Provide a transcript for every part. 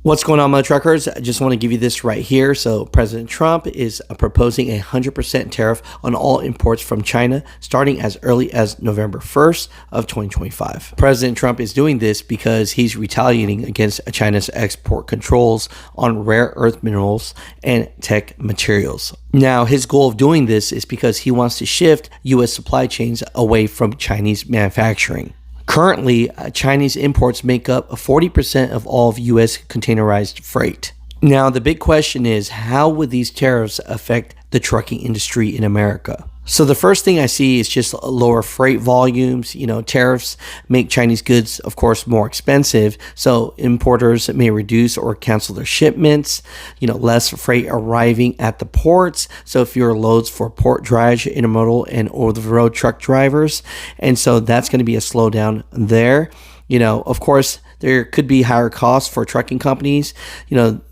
What's going on, my truckers? I just want to give you this right here. So President Trump is proposing a 100% tariff on all imports from China starting as early as November 1st of 2025. President Trump is doing this because he's retaliating against China's export controls on rare earth minerals and tech materials. Now, his goal of doing this is because he wants to shift U.S. supply chains away from Chinese manufacturing. Currently, Chinese imports make up 40% of all of U.S. containerized freight. Now, the big question is, how would these tariffs affect the trucking industry in America? So the first thing I see is just lower freight volumes. Tariffs make Chinese goods, of course, more expensive. So importers may reduce or cancel their shipments, less freight arriving at the ports. So fewer loads for port drayage, intermodal, and over-the-road truck drivers. And so that's going to be a slowdown there. Of course, there could be higher costs for trucking companies.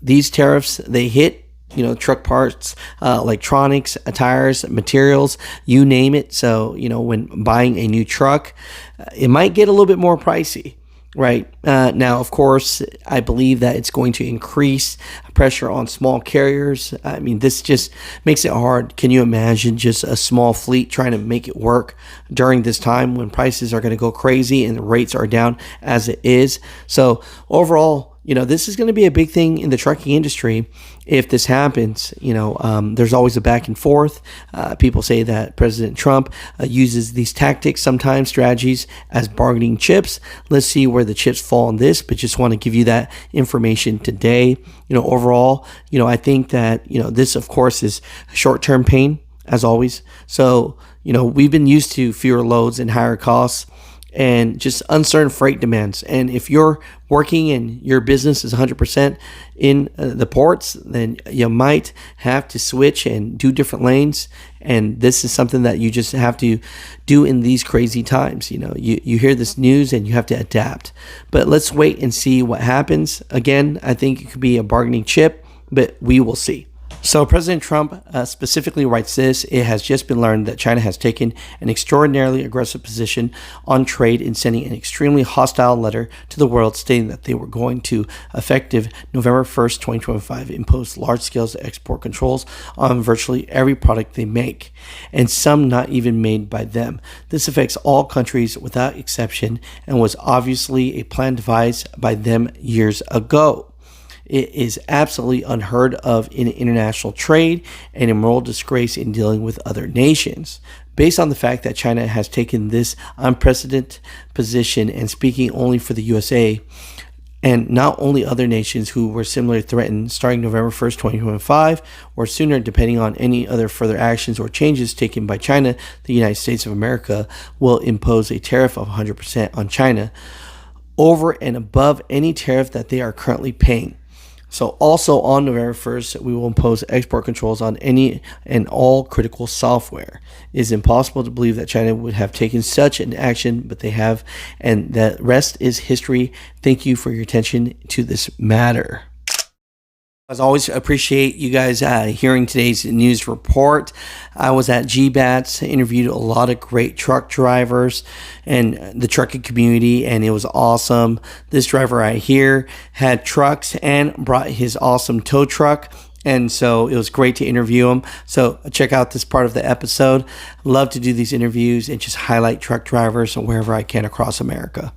These tariffs, they hit truck parts, electronics, tires, materials, you name it. So, when buying a new truck, it might get a little bit more pricey, right? Now, of course, I believe that it's going to increase pressure on small carriers. I mean, this just makes it hard. Can you imagine just a small fleet trying to make it work during this time when prices are going to go crazy and the rates are down as it is? So overall, this is going to be a big thing in the trucking industry if this happens. There's always a back and forth. People say that President Trump uses these tactics, sometimes strategies, as bargaining chips. Let's see where the chips fall on this, but just want to give you that information today. Overall, I think that, this, of course, is short-term pain, as always. So, we've been used to fewer loads and higher costs and just uncertain freight demands. And if you're working and your business is 100% in the ports, then you might have to switch and do different lanes. And this is something that you just have to do in these crazy times. You hear this news and you have to adapt. But let's wait and see what happens. Again, I think it could be a bargaining chip, but we will see. So President Trump specifically writes this: it has just been learned that China has taken an extraordinarily aggressive position on trade in sending an extremely hostile letter to the world stating that they were going to, effective November 1st, 2025, impose large-scale export controls on virtually every product they make, and some not even made by them. This affects all countries without exception and was obviously a plan devised by them years ago. It is absolutely unheard of in international trade and a moral disgrace in dealing with other nations. Based on the fact that China has taken this unprecedented position and speaking only for the USA, and not only other nations who were similarly threatened starting November 1st, 2025, or sooner, depending on any other further actions or changes taken by China, the United States of America will impose a tariff of 100% on China over and above any tariff that they are currently paying. So also on November 1st, we will impose export controls on any and all critical software. It is impossible to believe that China would have taken such an action, but they have, and the rest is history. Thank you for your attention to this matter. As always, appreciate you guys hearing today's news report. I was at GBATS, interviewed a lot of great truck drivers and the trucking community, and it was awesome. This driver right here had trucks and brought his awesome tow truck, and so it was great to interview him. So check out this part of the episode. Love to do these interviews and just highlight truck drivers wherever I can across America.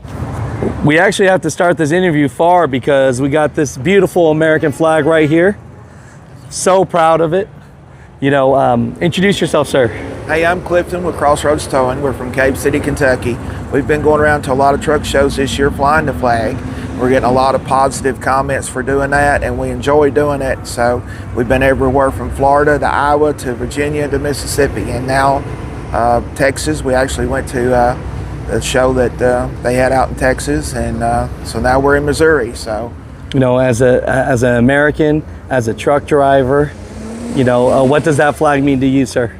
We actually have to start this interview far because we got this beautiful American flag right here. So proud of it. Introduce yourself, sir. Hey, I'm Clifton with Crossroads Towing. We're from Cave City, Kentucky. We've been going around to a lot of truck shows this year flying the flag. We're getting a lot of positive comments for doing that, and we enjoy doing it. So we've been everywhere from Florida to Iowa to Virginia to Mississippi, and now Texas. We actually went to the show that they had out in Texas, and so now we're in Missouri. So, as an American, as a truck driver, what does that flag mean to you, sir?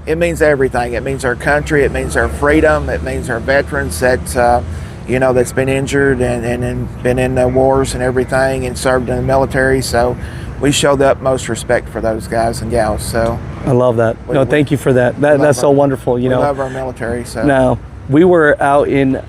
It means everything. It means our country. It means our freedom. It means our veterans that's been injured and been in the wars and everything and served in the military. So we show the utmost respect for those guys and gals. So I love that. Thank you for that. That's so wonderful. We love our military. So now, we were out in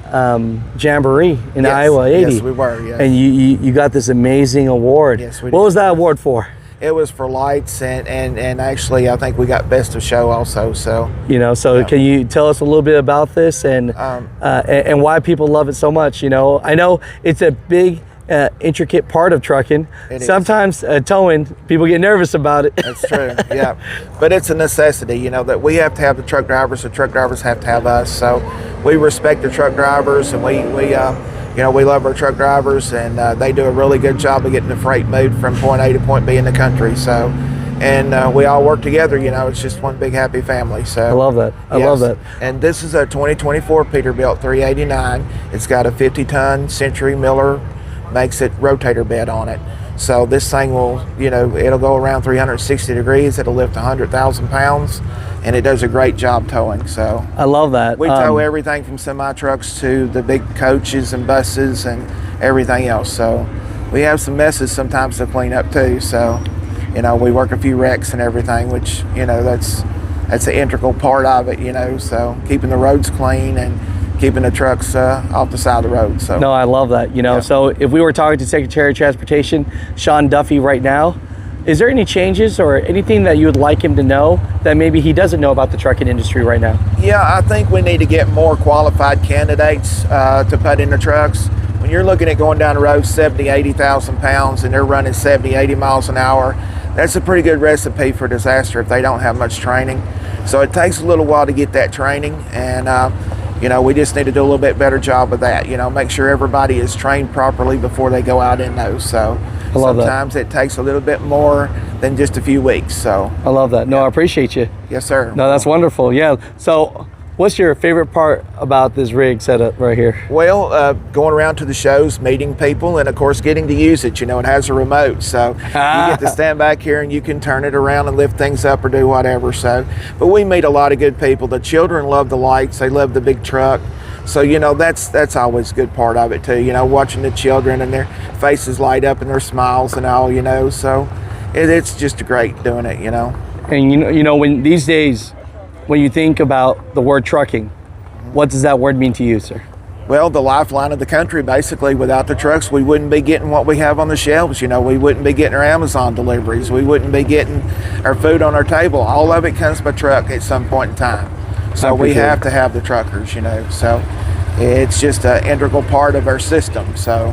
Jamboree in Yes. Iowa 80. Yes, we were, yes. And you got this amazing award. Yes, we What did. was that award for? It was for lights, and actually I think we got best of show also. So You know, so Yeah. can you tell us a little bit about this and why people love it so much? You know, I know it's a big, intricate part of trucking. It is. Sometimes towing, people get nervous about it. that's true, yeah. But it's a necessity, you know, that we have to have the truck drivers have to have us. So we respect the truck drivers, and we you know, we love our truck drivers, and they do a really good job of getting the freight moved from point A to point B in the country. So, and we all work together. You know, it's just one big happy family. So I love that. I love that. And this is a 2024 Peterbilt 389. It's got a 50-ton Century Miller, makes it rotator bed on it. So this thing will, you know, it'll go around 360 degrees. It'll lift 100,000 pounds, and it does a great job towing. So I love that. we tow everything from semi trucks to the big coaches and buses and everything else. So we have some messes sometimes to clean up too. So, you know, we work a few wrecks and everything, which, you know, that's an integral part of it, you know. So keeping the roads clean and keeping the trucks off the side of the road. So No, I love that. You know, Yeah. so if we were talking to Secretary of Transportation, Sean Duffy, right now, is there any changes or anything that you would like him to know that maybe he doesn't know about the trucking industry right now? Yeah, I think we need to get more qualified candidates to put in the trucks. When you're looking at going down the road 70, 80,000 pounds and they're running 70, 80 miles an hour, that's a pretty good recipe for disaster if they don't have much training. So it takes a little while to get that training, and you know, we just need to do a little bit better job of that. You know, make sure everybody is trained properly before they go out in those. So I love that. sometimes it takes a little bit more than just a few weeks. So I love that. No, I appreciate you. yes, sir. No, that's wonderful. Yeah. So what's your favorite part about this rig setup right here? Well, going around to the shows, meeting people, and of course getting to use it. You know, it has a remote, so you get to stand back here and you can turn it around and lift things up or do whatever. So, but we meet a lot of good people. The children love the lights; they love the big truck. So, you know, that's always a good part of it too. You know, watching the children and their faces light up and their smiles and all. You know, so it's just great doing it. You know. And you know, when these days, when you think about the word trucking, what does that word mean to you, sir? Well, the lifeline of the country, basically. Without the trucks, we wouldn't be getting what we have on the shelves. You know, we wouldn't be getting our Amazon deliveries. We wouldn't be getting our food on our table. All of it comes by truck at some point in time. So we have to have the truckers, you know. So it's just an integral part of our system. So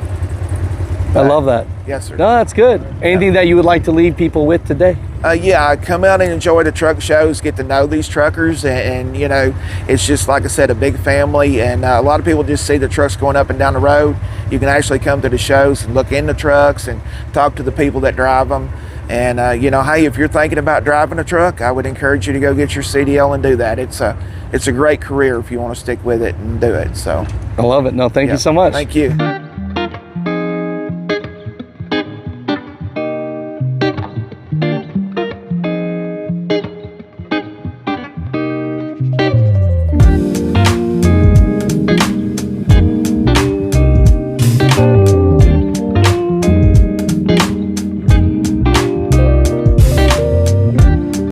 I love that. yes, sir. No, that's good. Anything that you would like to leave people with today? Yeah, I come out and enjoy the truck shows, get to know these truckers, and you know, it's just, like I said, a big family, and a lot of people just see the trucks going up and down the road. You can actually come to the shows and look in the trucks and talk to the people that drive them. And you know, hey, if you're thinking about driving a truck, I would encourage you to go get your CDL and do that. It's a great career if you want to stick with it and do it. So I love it. No, thank yeah. you so much. Thank you.